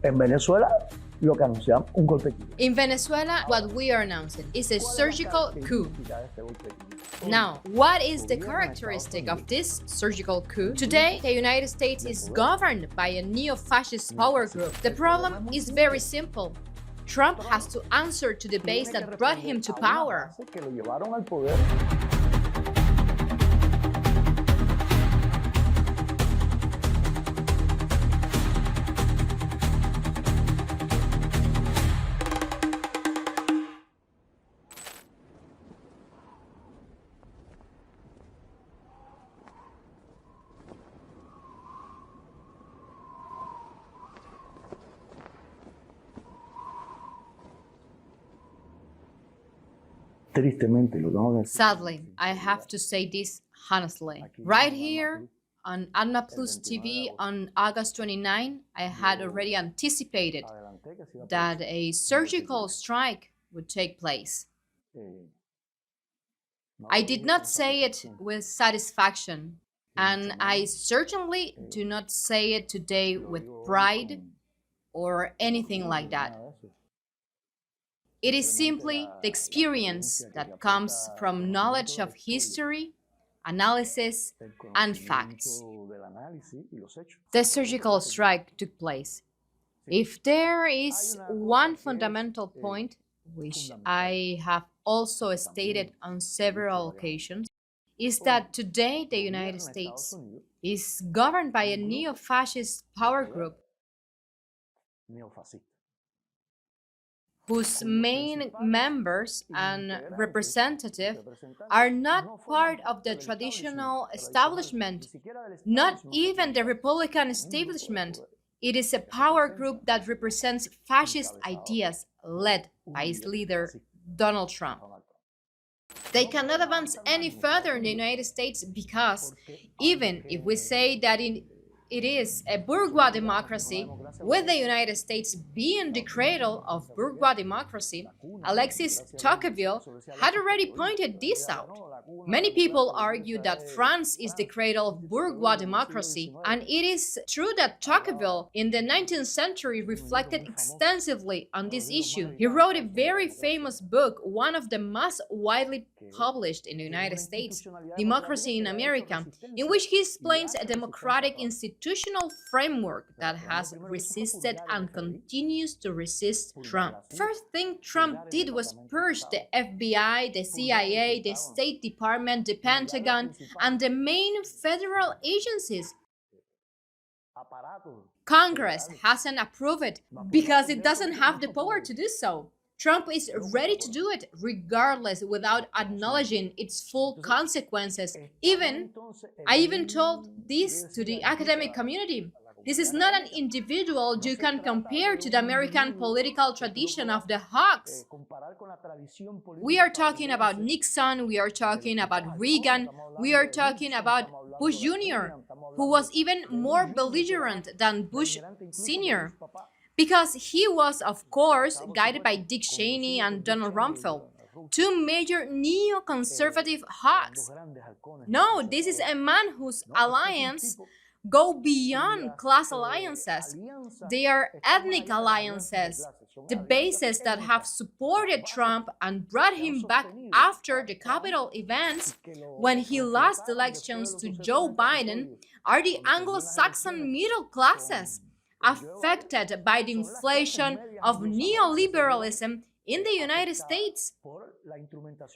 En Venezuela, lo que anunciamos, un golpe. In Venezuela, what we are announcing is a surgical coup. Now, what is the characteristic of this surgical coup? Today, the United States is governed by a neo-fascist power group. The problem is very simple. Trump has to answer to the base that brought him to power. Sadly, I have to say this honestly. Right here on Alma Plus TV on August 29, I had already anticipated that a surgical strike would take place. I did not say it with satisfaction, and I certainly do not say it today with pride or anything like that. It is simply the experience that comes from knowledge of history, analysis, and facts. The surgical strike took place. If there is one fundamental point, which I have also stated on several occasions, is that today the United States is governed by a neo-fascist power group whose main members and representatives are not part of the traditional establishment, not even the Republican establishment. It is a power group that represents fascist ideas led by its leader, Donald Trump. They cannot advance any further in the United States because even if we say that it is a bourgeois democracy, with the United States being the cradle of bourgeois democracy, Alexis Tocqueville had already pointed this out. Many people argue that France is the cradle of bourgeois democracy, and it is true that Tocqueville in the 19th century reflected extensively on this issue. He wrote a very famous book, one of the most widely published in the United States, Democracy in America, in which he explains a democratic institutional framework that has resisted and continues to resist Trump. First thing Trump did was purge the FBI, the CIA, the State Department, the Pentagon, and the main federal agencies. Congress hasn't approved it because it doesn't have the power to do so. Trump is ready to do it regardless, without acknowledging its full consequences. I even told this to the academic community. This is not an individual you can compare to the American political tradition of the hawks. We are talking about Nixon, we are talking about Reagan, we are talking about Bush Jr., who was even more belligerent than Bush Sr., because he was, of course, guided by Dick Cheney and Donald Rumsfeld, two major neoconservative hawks. No, this is a man whose alliances go beyond class alliances. They are ethnic alliances, the bases that have supported Trump and brought him back after the Capitol events when he lost elections to Joe Biden are the Anglo-Saxon middle classes, affected by the inflation of neoliberalism in the United States.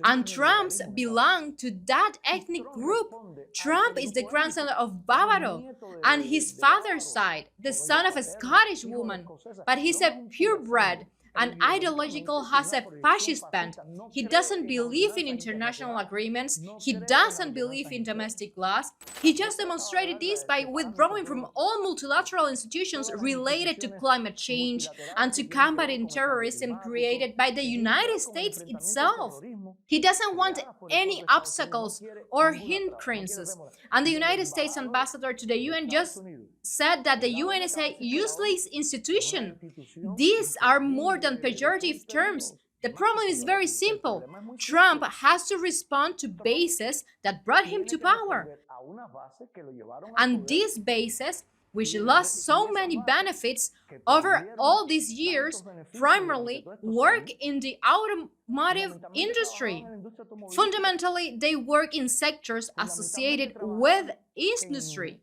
And Trumps belong to that ethnic group. Trump is the grandson of Bavaro, and his father's side, the son of a Scottish woman, but he's a purebred and ideological, has a fascist bent. He doesn't believe in international agreements. He doesn't believe in domestic laws. He just demonstrated this by withdrawing from all multilateral institutions related to climate change and to combating terrorism created by the United States itself. He doesn't want any obstacles or hindrances. And the United States ambassador to the UN just said that the UN is a useless institution. These are more than pejorative terms. The problem is very simple. Trump has to respond to bases that brought him to power. And these bases which lost so many benefits over all these years, primarily work in the automotive industry. Fundamentally, they work in sectors associated with industry.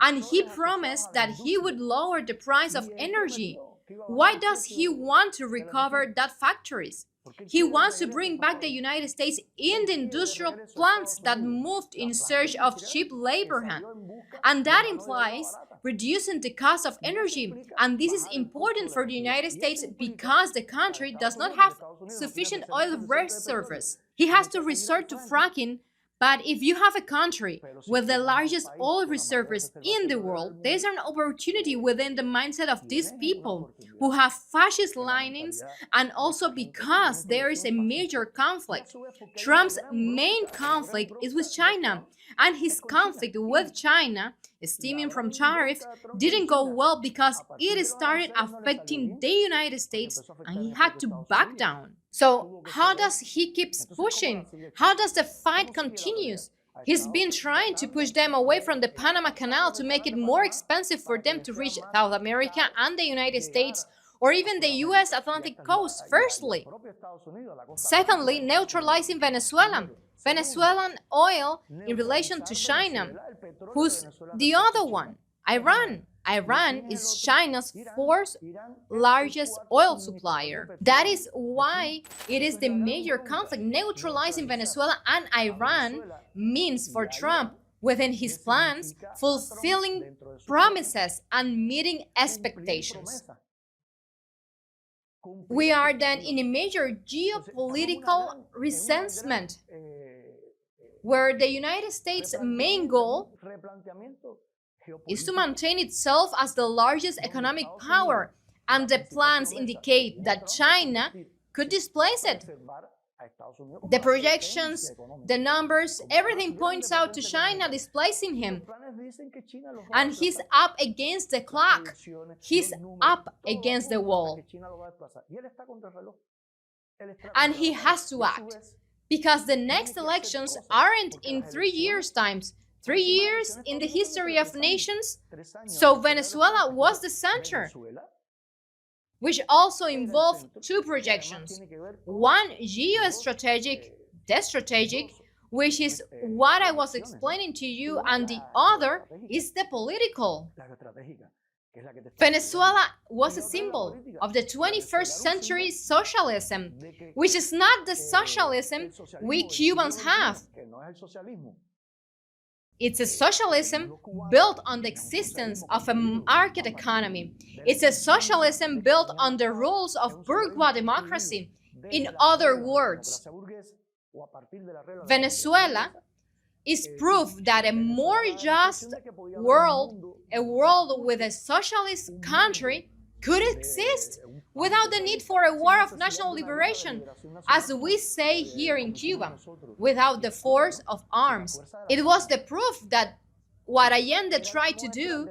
And he promised that he would lower the price of energy. Why does he want to recover that factories? He wants to bring back the United States in the industrial plants that moved in search of cheap labor hand. And that implies reducing the cost of energy. And this is important for the United States because the country does not have sufficient oil reserves. He has to resort to fracking. But if you have a country with the largest oil reserves in the world, there's an opportunity within the mindset of these people who have fascist leanings, and also because there is a major conflict. Trump's main conflict is with China, and his conflict with China, stemming from tariffs, didn't go well because it started affecting the United States and he had to back down. So how does he keep pushing? How does the fight continues? He's been trying to push them away from the Panama Canal to make it more expensive for them to reach South America and the United States, or even the US Atlantic coast, firstly. Secondly, neutralizing Venezuela. Venezuelan oil in relation to China. Who's the other one? Iran. Iran is China's fourth largest oil supplier. That is why it is the major conflict. Neutralizing Venezuela and Iran means for Trump, within his plans, fulfilling promises and meeting expectations. We are then in a major geopolitical resentment, where the United States' main goal is to maintain itself as the largest economic power, and the plans indicate that China could displace it. The projections, the numbers, everything points out to China displacing him. And he's up against the clock. He's up against the wall. And he has to act, because the next elections aren't in 3 years' time. 3 years in the history of nations. So Venezuela was the center, which also involved two projections. One, geostrategic, the strategic, which is what I was explaining to you, and the other is the political. Venezuela was a symbol of the 21st century socialism, which is not the socialism we Cubans have. It's a socialism built on the existence of a market economy. It's a socialism built on the rules of bourgeois democracy. In other words, Venezuela is proof that a more just world, a world with a socialist country, could exist without the need for a war of national liberation, as we say here in Cuba, without the force of arms. It was the proof that what Allende tried to do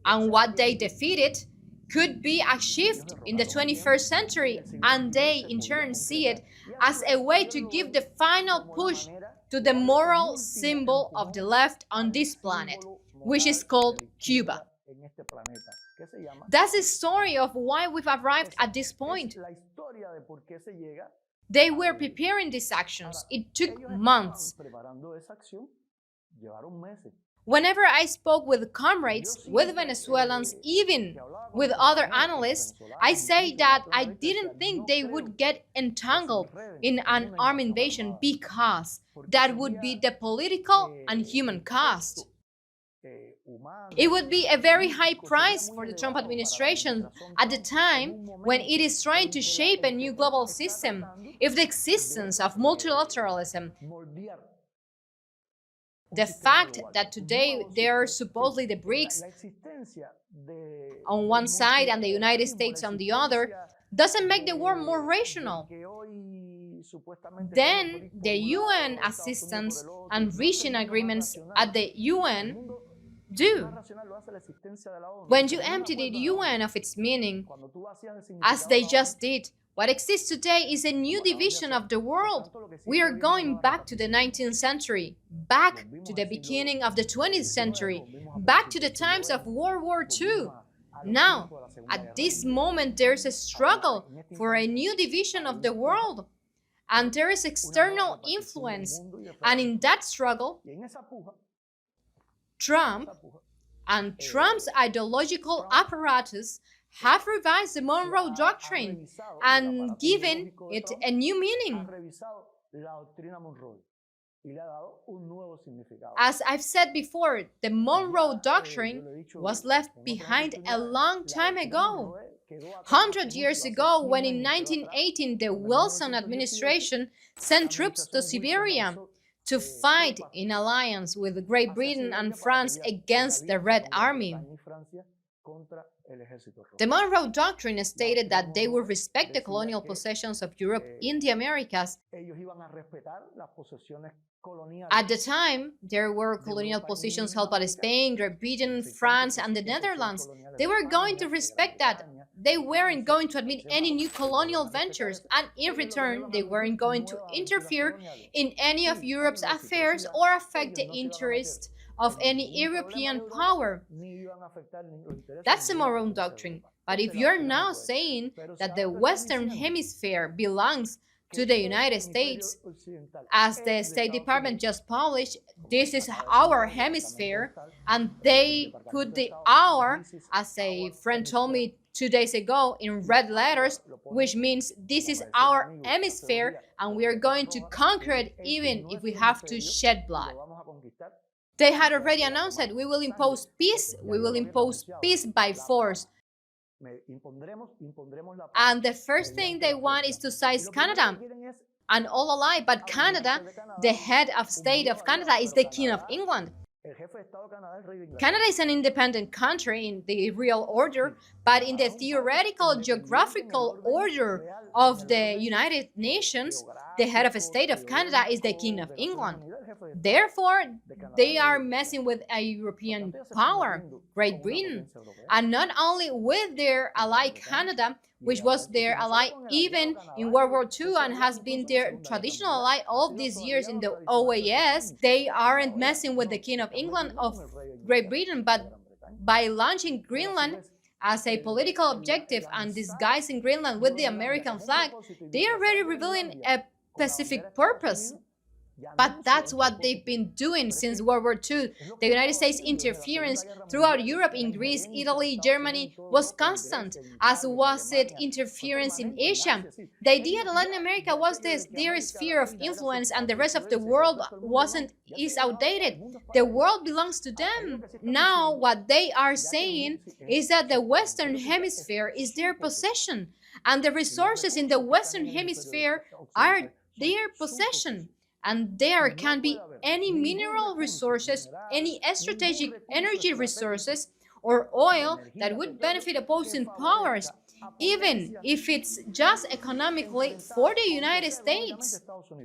and what they defeated could be achieved in the 21st century, and they in turn see it as a way to give the final push to the moral symbol of the left on this planet, which is called Cuba. That's the story of why we've arrived at this point. They were preparing these actions. It took months. Whenever I spoke with comrades, with Venezuelans, even with other analysts, I say that I didn't think they would get entangled in an armed invasion because that would be the political and human cost. It would be a very high price for the Trump administration at the time when it is trying to shape a new global system. If the existence of multilateralism, the fact that today there are supposedly the BRICS on one side and the United States on the other, doesn't make the world more rational. Then the UN assistance and reaching agreements at the UN do. When you empty the UN of its meaning, as they just did What exists today is a new division of the world. We are going back to the 19th century, back to the beginning of the 20th century, back to the times of World War II. Now, at this moment, there's a struggle for a new division of the world, and there is external influence. And in that struggle, Trump and Trump's ideological apparatus have revised the Monroe Doctrine and given it a new meaning. As I've said before, the Monroe Doctrine was left behind a long time ago. 100 years ago, when in 1918 the Wilson administration sent troops to Siberia to fight in alliance with Great Britain and France against the Red Army. The Monroe Doctrine stated that they would respect the colonial possessions of Europe in the Americas. At the time, there were colonial positions held by Spain, Great Britain, France, and the Netherlands. They were going to respect that. They weren't going to admit any new colonial ventures, and in return, they weren't going to interfere in any of Europe's affairs or affect the interests of any European power. That's the Monroe Doctrine. But if you're now saying that the Western Hemisphere belongs to the United States, as the State Department just published, this is our hemisphere, and they put the "our," as a friend told me 2 days ago, in red letters, which means this is our hemisphere, and we are going to conquer it even if we have to shed blood. They had already announced that we will impose peace by force. And the first thing they want is to seize Canada. And all a lie, but Canada, the head of state of Canada, is the King of England. Canada is an independent country in the real order, but in the theoretical geographical order of the United Nations, the head of state of Canada is the King of England. Therefore, they are messing with a European power, Great Britain, and not only with their ally Canada, which was their ally even in World War II and has been their traditional ally all these years in the OAS. They aren't messing with the King of England of Great Britain, but by launching Greenland as a political objective and disguising Greenland with the American flag, they are already revealing a specific purpose. But that's what they've been doing since World War II. The United States interference throughout Europe, in Greece, Italy, Germany, was constant, as was it interference in Asia. The idea that Latin America was their sphere of influence and the rest of the world is outdated. The world belongs to them. Now, what they are saying is that the Western Hemisphere is their possession, and the resources in the Western Hemisphere are their possession. And there can be any mineral resources, any strategic energy resources, or oil that would benefit opposing powers, even if it's just economically for the United States.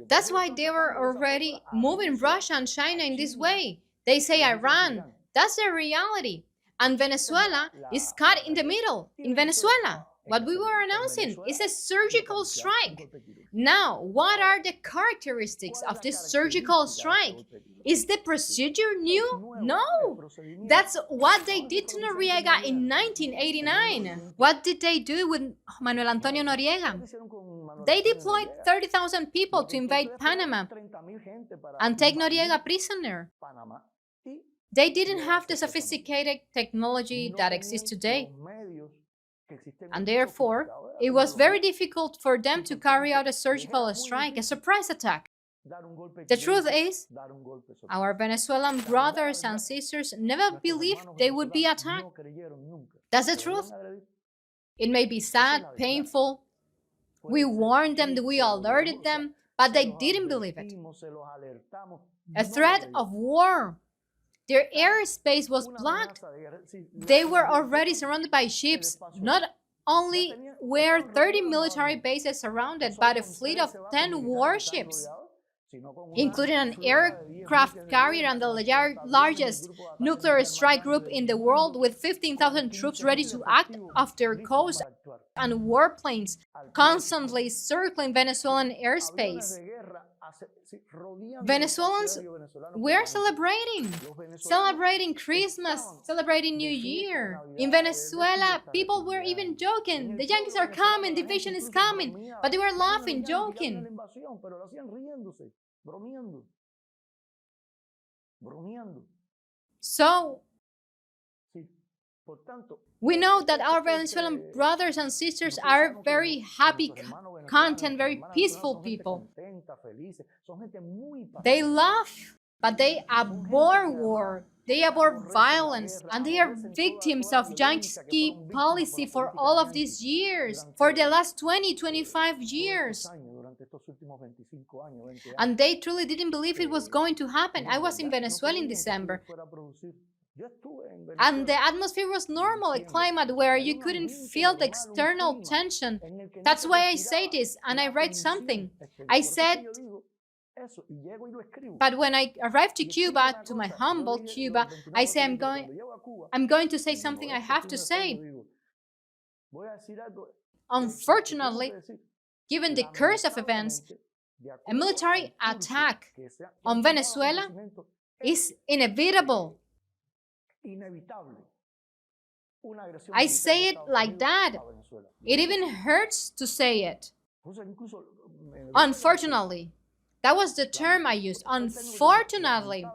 That's why they were already moving Russia and China in this way. They say Iran. That's the reality. And Venezuela is caught in the middle. In Venezuela, what we were announcing is a surgical strike. Now, what are the characteristics of this surgical strike? Is the procedure new? No. That's what they did to Noriega in 1989. What did they do with Manuel Antonio Noriega? They deployed 30,000 people to invade Panama and take Noriega prisoner. They didn't have the sophisticated technology that exists today. And therefore, it was very difficult for them to carry out a surgical strike, a surprise attack. The truth is, our Venezuelan brothers and sisters never believed they would be attacked. That's the truth. It may be sad, painful. We warned them, we alerted them, but they didn't believe it. A threat of war. Their airspace was blocked. They were already surrounded by ships. Not only were 30 military bases surrounded, but a fleet of 10 warships. including an aircraft carrier and the largest nuclear strike group in the world, with 15,000 troops ready to act off their coast and warplanes constantly circling Venezuelan airspace. Venezuelans were celebrating Christmas, celebrating New Year. In Venezuela, people were even joking. The Yankees are coming, the invasion is coming. But they were laughing, joking. So, we know that our Venezuelan brothers and sisters are very happy, content, very peaceful people. They laugh, but they abhor war. They abhor violence, and they are victims of Yankee policy for all of these years, for the last 20-25 years. And they truly didn't believe it was going to happen. I was in Venezuela in December. And the atmosphere was normal, a climate where you couldn't feel the external tension. That's why I say this, and I write something. I said, but when I arrived to Cuba, to my humble Cuba, I say I'm going to say something I have to say. Unfortunately, given the course of events, a military attack on Venezuela is inevitable. I say it like that. It even hurts to say it. Unfortunately, that was the term I used. Unfortunately,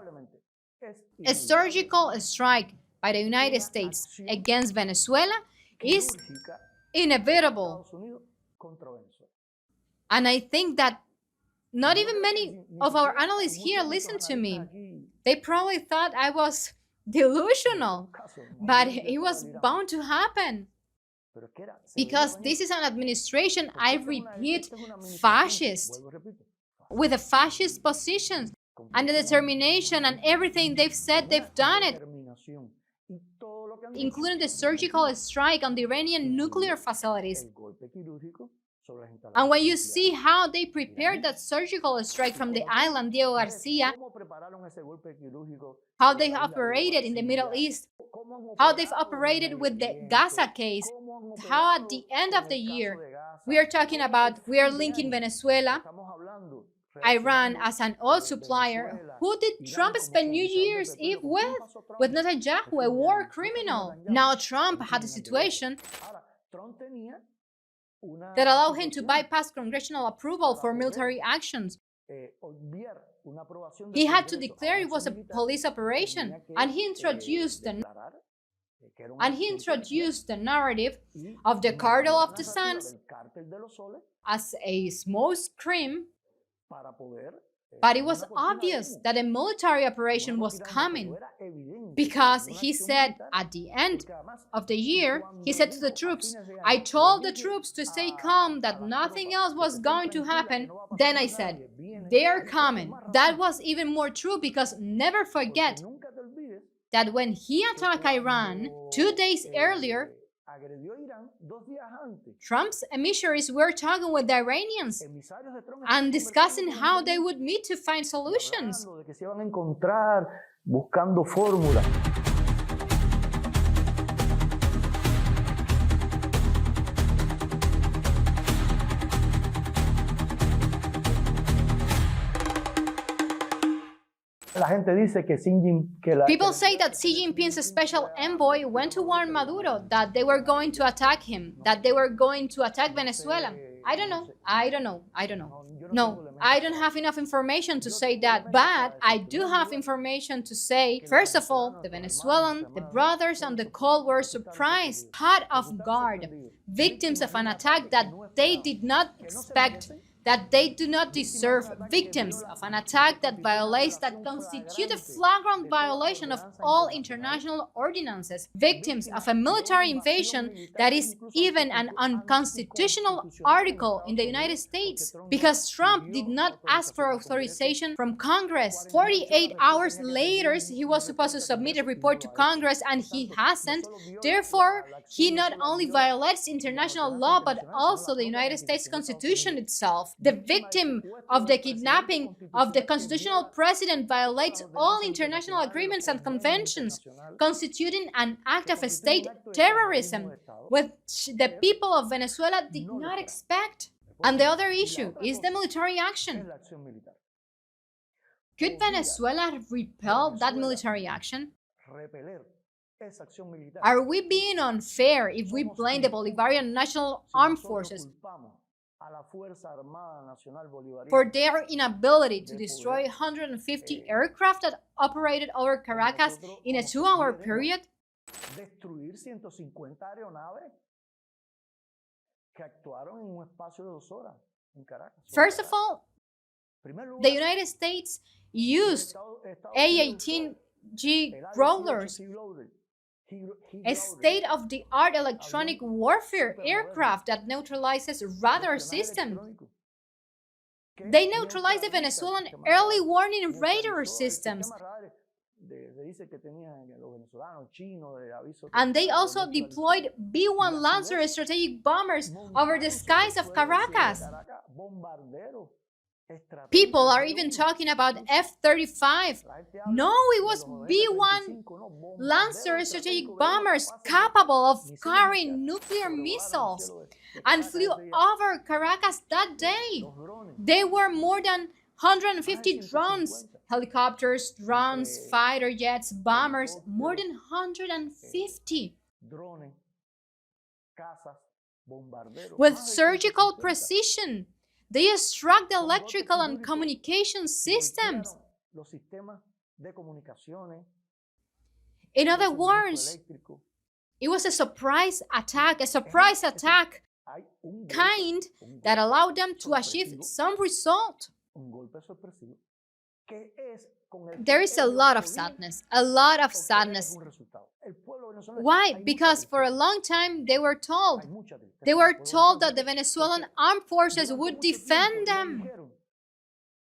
a surgical strike by the United States against Venezuela is inevitable. And I think that not even many of our analysts here listen to me. They probably thought I was delusional, but it was bound to happen. Because this is an administration, I repeat, fascist, with a fascist position, and the determination and everything they've said, they've done it, including the surgical strike on the Iranian nuclear facilities. And when you see how they prepared that surgical strike from the island Diego Garcia, how they operated in the Middle East, how they've operated with the Gaza case, how at the end of the year, we are linking Venezuela, Iran as an oil supplier. Who did Trump spend New Year's Eve with? With Netanyahu, a war criminal. Now Trump had a situation that allowed him to bypass congressional approval for military actions. He had to declare it was a police operation, and he introduced the narrative of the Cartel of the Suns as a smoke screen. But it was obvious that a military operation was coming, because he said at the end of the year, he said to the troops, I told the troops to stay calm, that nothing else was going to happen. Then I said, they're coming. That was even more true, because never forget that when he attacked Iran 2 days earlier, Trump's emissaries were talking with the Iranians and discussing how they would meet to find solutions. People say that Xi Jinping's special envoy went to warn Maduro that they were going to attack him, that they were going to attack Venezuela. I don't know. No, I don't have enough information to say that, but I do have information to say, first of all, the Venezuelan, the brothers on the call were surprised, caught off guard, victims of an attack that they did not expect, that they do not deserve, victims of an attack that violates, that constitute a flagrant violation of all international ordinances, victims of a military invasion that is even an unconstitutional article in the United States, because Trump did not ask for authorization from Congress. 48 hours later, he was supposed to submit a report to Congress, and he hasn't. Therefore, he not only violates international law, but also the United States Constitution itself. himself, the victim of the kidnapping of the constitutional president, violates all international agreements and conventions, constituting an act of state terrorism, which the people of Venezuela did not expect. And the other issue is the military action. Could Venezuela repel that military action? Are we being unfair if we blame the Bolivarian National Armed Forces for their inability to destroy 150 aircraft that operated over Caracas in a 2-hour period? First of all, the United States used A-18G growlers, a state-of-the-art electronic warfare aircraft that neutralizes radar systems. They neutralized the Venezuelan early warning radar systems. And they also deployed B-1 Lancer strategic bombers over the skies of Caracas. People are even talking about F-35. No, it was B-1 Lancer strategic bombers capable of carrying nuclear missiles and flew over Caracas that day. There were more than 150 drones, helicopters, drones, fighter jets, bombers, more than 150. With surgical precision, they struck the electrical and communication systems. In other words, it was a surprise attack kind that allowed them to achieve some result. There is a lot of sadness. Why? Because for a long time they were told that the Venezuelan armed forces would defend them.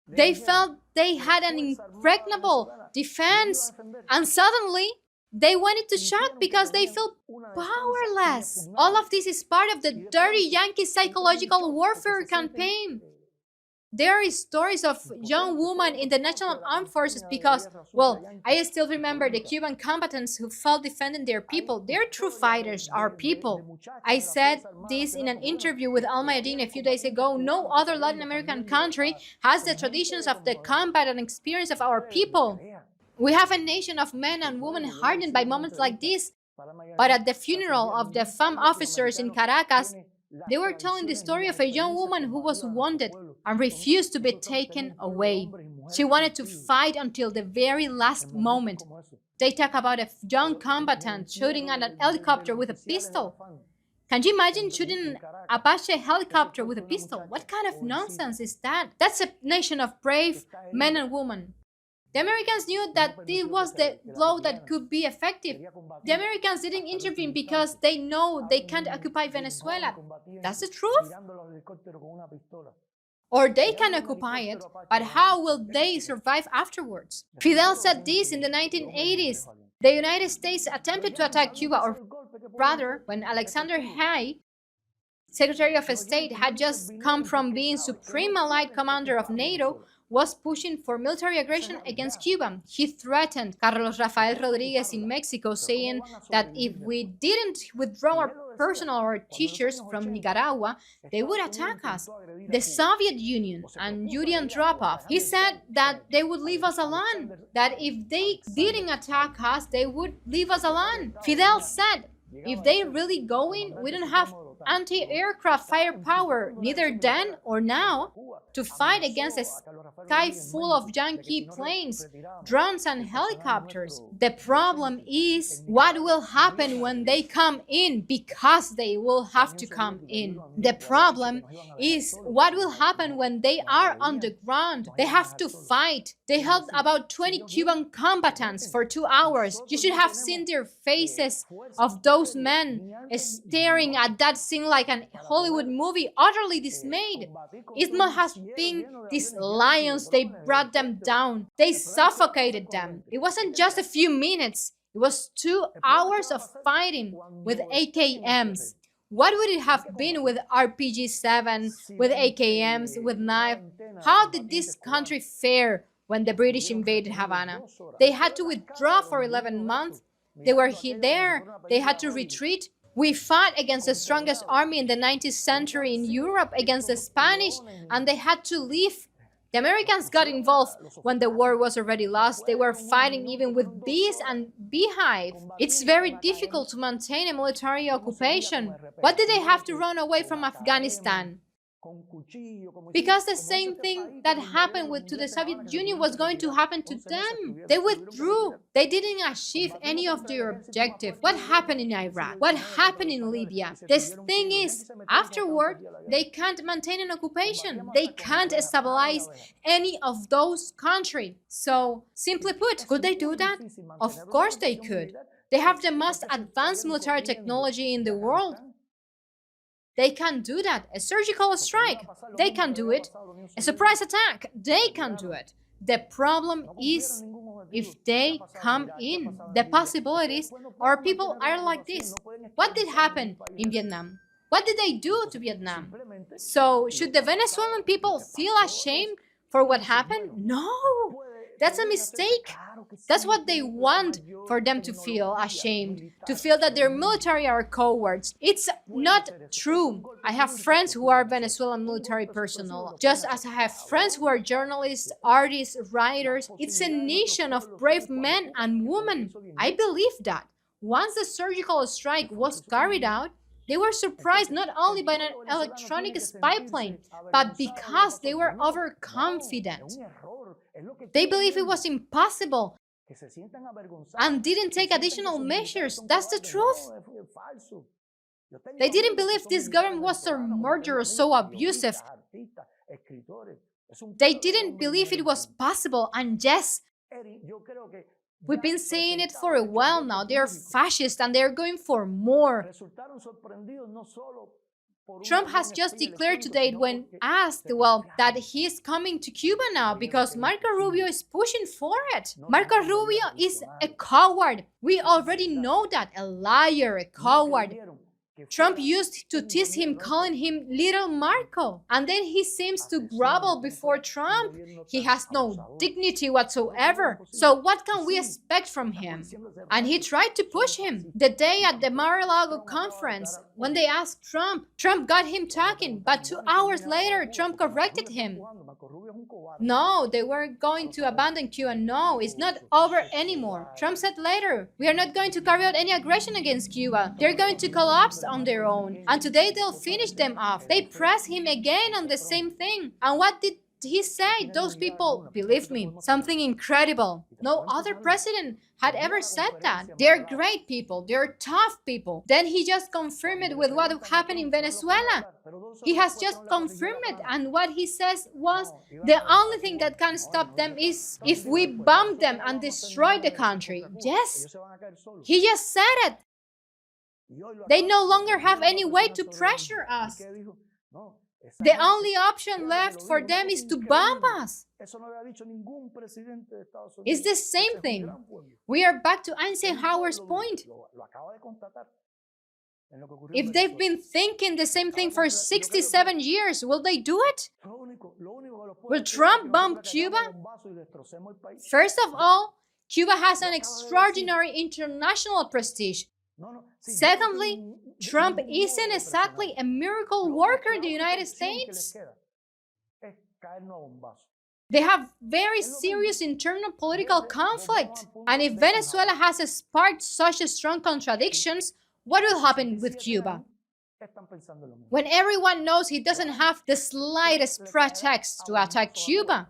They felt they had an impregnable defense, and suddenly they went into shock because they felt powerless. All of this is part of the dirty Yankee psychological warfare campaign. There are stories of young women in the National Armed Forces because, well, I still remember the Cuban combatants who fought defending their people. Their true fighters are people. I said this in an interview with Alma a few days ago. No other Latin American country has the traditions of the combat and experience of our people. We have a nation of men and women hardened by moments like this. But at the funeral of the FAM officers in Caracas, they were telling the story of a young woman who was wounded and refused to be taken away. She wanted to fight until the very last moment. They talk about a young combatant shooting at an helicopter with a pistol. Can you imagine shooting an Apache helicopter with a pistol? What kind of nonsense is that? That's a nation of brave men and women. The Americans knew that this was the blow that could be effective. The Americans didn't intervene because they know they can't occupy Venezuela. That's the truth. Or they can occupy it, but how will they survive afterwards? Fidel said this in the 1980s. The United States attempted to attack Cuba, or rather, when Alexander Haig, Secretary of State, had just come from being Supreme Allied Commander of NATO, was pushing for military aggression against Cuba. He threatened Carlos Rafael Rodriguez in Mexico, saying that if we didn't withdraw our personnel or teachers from Nicaragua, they would attack us. The Soviet Union and Yuri Andropov, he said that they would leave us alone, that if they didn't attack us, they would leave us alone. Fidel said, if they really go in, we don't have anti-aircraft firepower, neither then or now, to fight against a sky full of Yankee planes, drones, and helicopters. The problem is what will happen when they come in, because they will have to come in. The problem is what will happen when they are on the ground. They have to fight. They held about 20 Cuban combatants for 2 hours. You should have seen their faces of those men staring at that scene like a Hollywood movie, utterly dismayed. It must have been these lions. They brought them down. They suffocated them. It wasn't just a few minutes. It was 2 hours of fighting with AKMs. What would it have been with RPG-7, with AKMs, with knife? How did this country fare when the British invaded Havana? They had to withdraw for 11 months. They were there. They had to retreat. We fought against the strongest army in the 19th century in Europe, against the Spanish, and they had to leave. The Americans got involved when the war was already lost. They were fighting even with bees and beehive. It's very difficult to maintain a military occupation. Why did they have to run away from Afghanistan? Because the same thing that happened to the Soviet Union was going to happen to them. They withdrew. They didn't achieve any of their objective. What happened in Iraq? What happened in Libya? This thing is, afterward, they can't maintain an occupation. They can't stabilize any of those countries. So, simply put, could they do that? Of course they could. They have the most advanced military technology in the world. They can do that. A surgical strike, they can do it. A surprise attack, they can do it. The problem is if they come in. The possibilities, our people are like this. What did happen in Vietnam? What did they do to Vietnam? So, should the Venezuelan people feel ashamed for what happened? No, that's a mistake. That's what they want for them to feel ashamed, to feel that their military are cowards. It's not true. I have friends who are Venezuelan military personnel, just as I have friends who are journalists, artists, writers. It's a nation of brave men and women. I believe that. Once the surgical strike was carried out, they were surprised not only by an electronic spy plane, but because they were overconfident. They believed it was impossible and didn't take additional measures. That's the truth. They didn't believe this government was so murderous, so abusive. They didn't believe it was possible. And yes, we've been saying it for a while now. They're fascist and they're going for more. Trump has just declared today when asked, that he's coming to Cuba now because Marco Rubio is pushing for it. Marco Rubio is a coward. We already know that. A liar, a coward. Trump used to tease him, calling him Little Marco. And then he seems to grovel before Trump. He has no dignity whatsoever. So what can we expect from him? And he tried to push him. The day at the Mar-a-Lago conference, when they asked Trump got him talking. But 2 hours later, Trump corrected him. No, they weren't going to abandon Cuba. No, it's not over anymore. Trump said later, we are not going to carry out any aggression against Cuba. They're going to collapse on their own. And today they'll finish them off. They press him again on the same thing. And what did he say? Those people, believe me, something incredible. No other president had ever said that. They're great people. They're tough people. Then he just confirmed it with what happened in Venezuela. He has just confirmed it. And what he says was, the only thing that can stop them is if we bomb them and destroy the country. Yes, he just said it. They no longer have any way to pressure us. The only option left for them is to bomb us. It's the same thing. We are back to Eisenhower's point. If they've been thinking the same thing for 67 years, will they do it? Will Trump bomb Cuba? First of all, Cuba has an extraordinary international prestige. Secondly, Trump isn't exactly a miracle worker in the United States. They have very serious internal political conflict. And if Venezuela has sparked such strong contradictions, what will happen with Cuba? When everyone knows he doesn't have the slightest pretext to attack Cuba.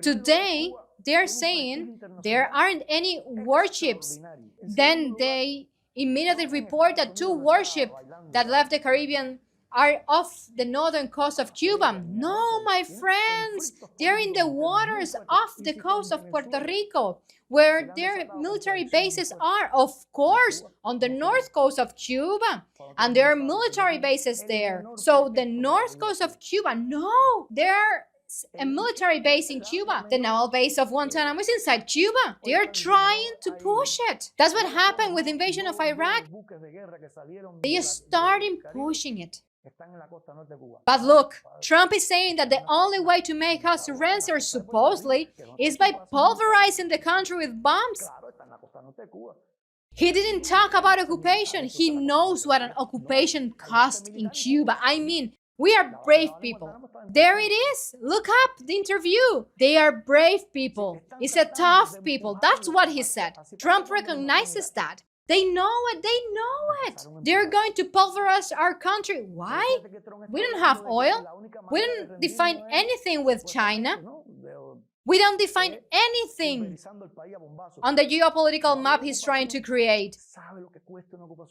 Today, they're saying there aren't any warships. Then they immediately report that 2 warships that left the Caribbean are off the northern coast of Cuba. No, my friends, they're in the waters off the coast of Puerto Rico, where their military bases are, of course, on the north coast of Cuba. And there are military bases there. So the north coast of Cuba, no, they're it's a military base in Cuba. The naval base of Guantanamo is inside Cuba. They are trying to push it. That's what happened with the invasion of Iraq. They started pushing it. But look, Trump is saying that the only way to make us surrender, supposedly, is by pulverizing the country with bombs. He didn't talk about occupation. He knows what an occupation cost in Cuba. I mean, we are brave people. There it is. Look up the interview. They are brave people. It's a tough people. That's what he said. Trump recognizes that. They know it. They know it. They're going to pulverize our country. Why? We don't have oil. We don't define anything with China. We don't define anything on the geopolitical map he's trying to create.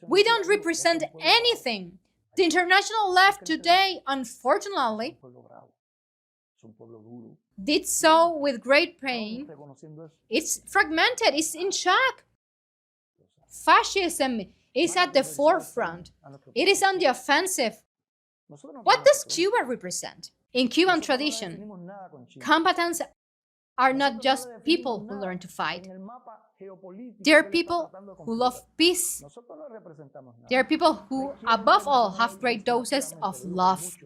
We don't represent anything. The international left today, unfortunately, did so with great pain. It's fragmented. It's in shock. Fascism is at the forefront. It is on the offensive. What does Cuba represent? In Cuban tradition, combatants are not just people who learn to fight. They are people who love peace. They are people who, above all, have great doses of love.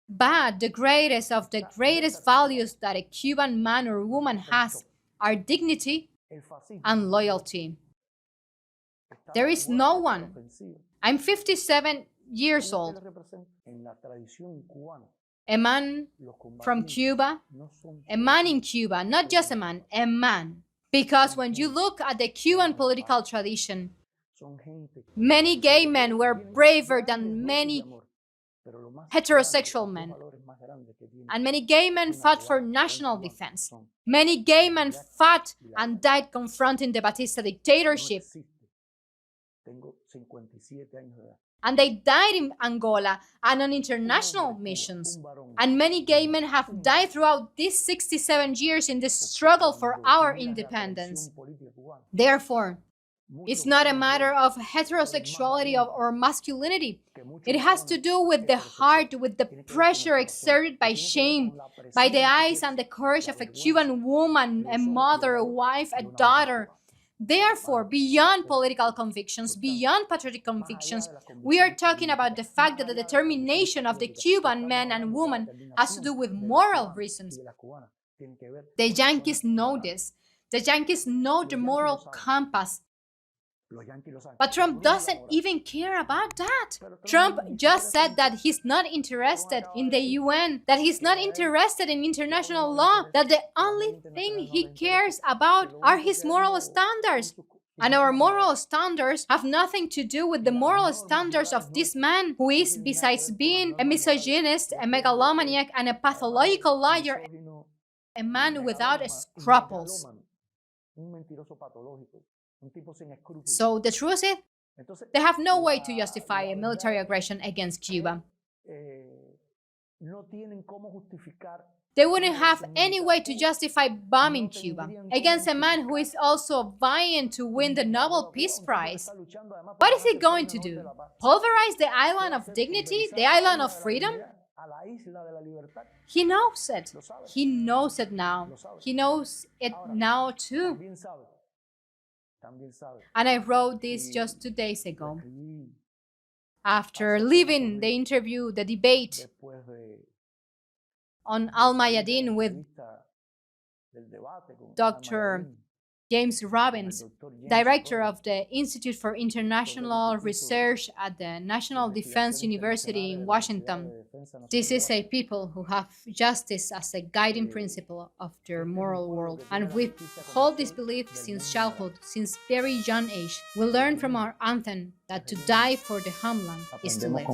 But the greatest of the greatest values that a Cuban man or woman has are dignity and loyalty. There is no one. I'm 57 years old. A man from Cuba, a man in Cuba, not just a man. Because when you look at the Cuban political tradition, many gay men were braver than many heterosexual men. And many gay men fought for national defense. Many gay men fought and died confronting the Batista dictatorship. And they died in Angola and on international missions. And many gay men have died throughout these 67 years in the struggle for our independence. Therefore, it's not a matter of heterosexuality or masculinity. It has to do with the heart, with the pressure exerted by shame, by the eyes and the courage of a Cuban woman, a mother, a wife, a daughter. Therefore, beyond political convictions, beyond patriotic convictions, we are talking about the fact that the determination of the Cuban man and woman has to do with moral reasons. The Yankees know this. The Yankees know the moral compass. But Trump doesn't even care about that. Trump just said that he's not interested in the UN, that he's not interested in international law, that the only thing he cares about are his moral standards. And our moral standards have nothing to do with the moral standards of this man who is, besides being a misogynist, a megalomaniac, and a pathological liar, a man without scruples. So the truth is, they have no way to justify a military aggression against Cuba. They wouldn't have any way to justify bombing Cuba against a man who is also vying to win the Nobel Peace Prize. What is he going to do? Pulverize the island of dignity, the island of freedom? He knows it. He knows it now. He knows it now too. And I wrote this just 2 days ago. After leaving the interview, the debate on Alma with Dr. James Robbins, director of the Institute for International Research at the National Defense University in Washington. This is a people who have justice as a guiding principle of their moral world. And we hold this belief since childhood, since very young age. We learn from our anthem that to die for the homeland is to live.